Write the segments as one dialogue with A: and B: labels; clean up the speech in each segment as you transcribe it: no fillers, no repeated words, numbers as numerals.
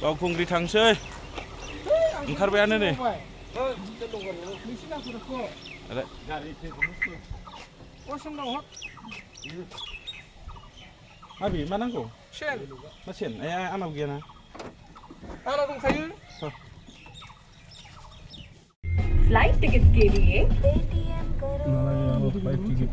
A: बावखुंग्रि थांसै ओंखारबायानो नै Abi, mana kau?
B: Sen.
A: Mesin? Anak gimana?
B: Ada dongkayu.
C: Flight tickets के लिए
A: Flight ticket.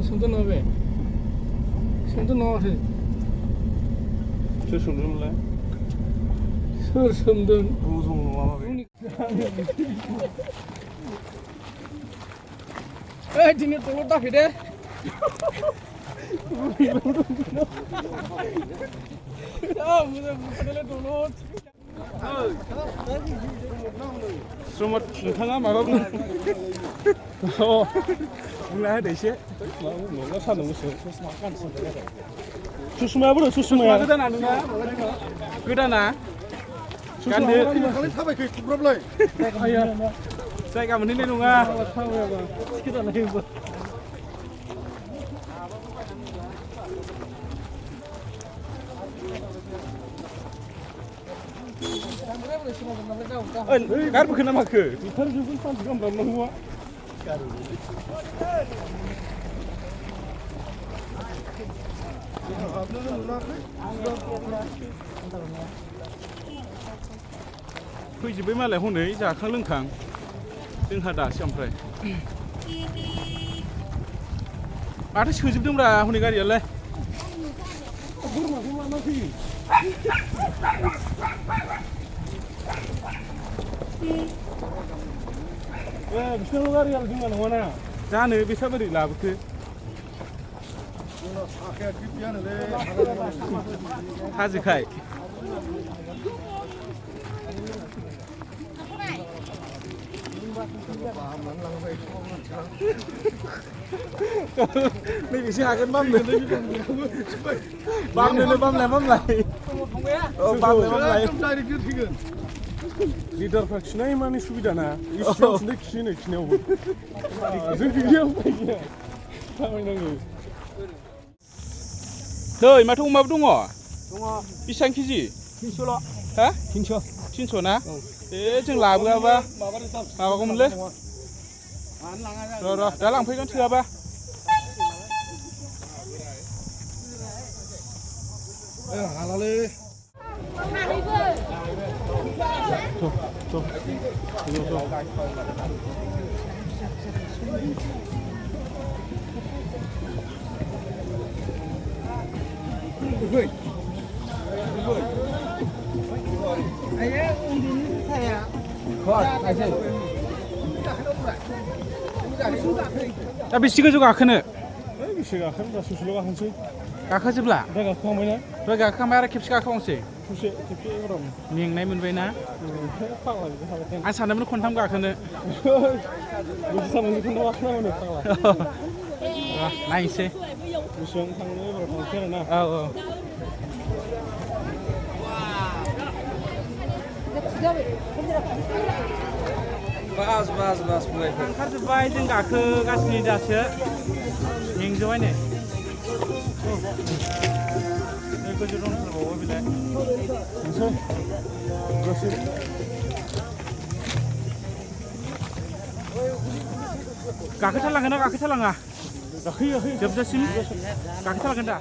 B: Sondan apa? Sondan apa?
A: Sur sondan lah.
B: Sur sondan.
A: Usung apa?
B: Dini tolong tak ada.
A: Selamat datang malam. Oh, mulai ada sih. Mau sana musuh. Susuma bro, susuma. Kedana. Kan dia.
B: Kali sampai ke problem.
A: Ayah. Saya kamu ini nunga.
B: Kita lagi.
A: Kar bukan nama ke? Kita juga pun juga belum mau. फैजोब्बाय मालाय हनै जाखां लोंखां जोंहा दासो ओमफ्राय माथो सोजोबदोंब्रा हनै गारियालाय
B: बोरमाखौ लाना फैयो बिसोरनाव गारिया जोंना नङाना
A: जानो बेसा बोरै लाबोखो हाजोखाय नैबेसो हागोन बामनो बामलाय लिडारफ्रा खिनाय माने सुबिदा ना इसेयाव खिनाय खियो खिनायावबो जों गैयाव फैया खामायनांगौ नै माथो अमाबो दङ बेसेबां केजि
B: 300ल'
A: हा
B: 300
A: ना ए जों लाबोआबा माबागौमोनलै र' दा लांफैगोन थोआबा
B: हालालै
A: दा बेसे गोजौ गाखोनो
B: बेसे गाखोनो दा ससेल' गाखोनोसै
A: गाखोजोबला
B: दा गाखोखांबायना
A: दहाय गाखोखांबाय आरो खेबसे गाखोबावनोसै खेबसे गरम
B: मेंनाय मोनबायना
A: फाग्ला बिदि थाबाय
B: आं सानदोंमोन खनथाम गाखोनो
A: बिदि साननानै खिन्थु मा खालामनो फाग्ला
B: नायनोसै
A: बेसेबां थांनो एबार थांसै आरोना
B: औ
D: बास
B: ओंखारजोब्बाय जों गाखोगासिनो दासो मेंजोब्बाय नै गोजौ दंथारबावो बिलाय
A: थांसै दसे
B: गाखोथारलांगोन ना गाखोथारलाङा
A: गाखोयो
B: जोबजासिम गाखोथारलांगोन दा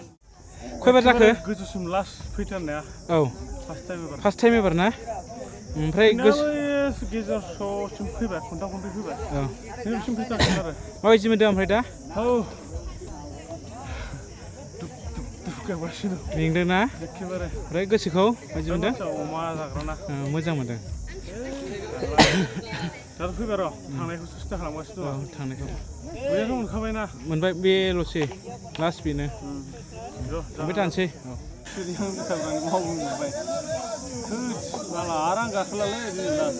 B: खयबार जाखो
A: गोजौसिम लास्ट फैथारनाया
B: औ फार्स्ट टाइम एबार ना ओमफ्राय
A: गेजेर ससिम फैबाय खन्थाइ फैबाय
B: औ
A: नैसिम फैथारगोन आरो
B: माबायदि मोनदों ओमफ्राय दा
A: औ गाबगासिनो
B: मेंदों ना
A: एखेबारे
B: ओमफ्राय गोसोखौ माबायदि मोनदों
A: अमा जाग्राना
B: मोजां मोनदों
A: दा फैबाय र' थांनायखौसो सिन्था खालामगासिनो दं
B: थांनायखौ
A: बैयाथ' मोनखाबायना
B: मोनबाय बेल'सै लास्ट बेनो थांबाय थानोसै
A: मावबाय माला आरो आं गाखोलालै दिनै लास्ट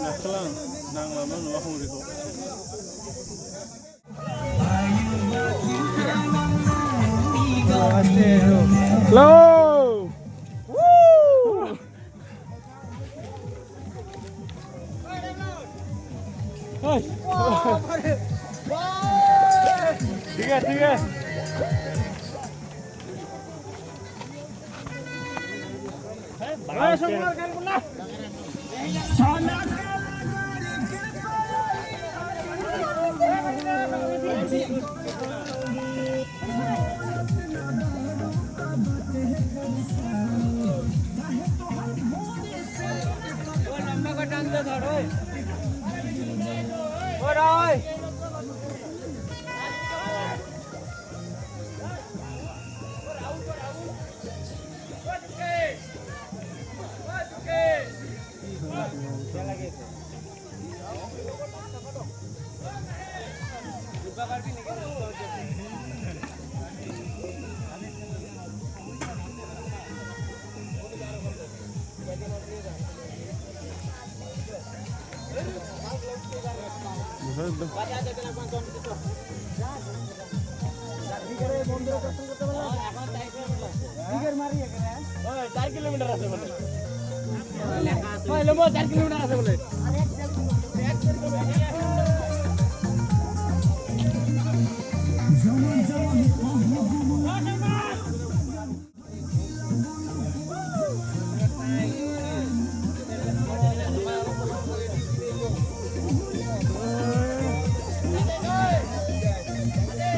A: गाखोला आं नांलामोन नुवा हंग्रिखौ Hello! Woo! Hey! Tiga. Ayo semua kali pernah.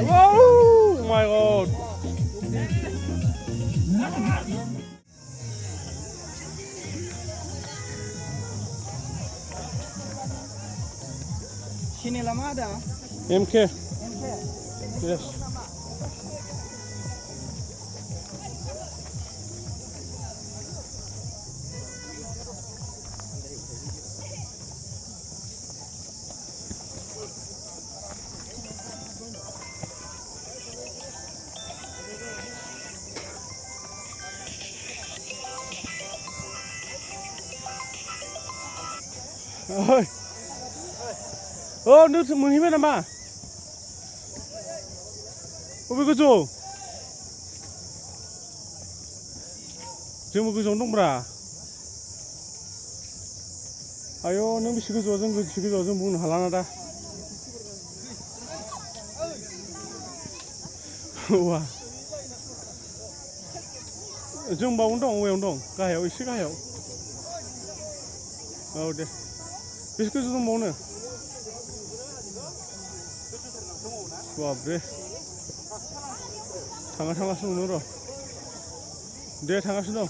A: Oh my god.
D: Sini lama ada?
A: MK. Yes. Ôi. Nước mừng hiếp nào 왜 그죠? 지금 그 정도인가? 아유, 너무 시그죠, 좀 문 할라나다. 와. 지금 뭐 운동, 왜 운동? 가요, 시가요. 네. 비스킷 좀 먹네. 와, 그래. 장가서 오늘어. 네, 장가서.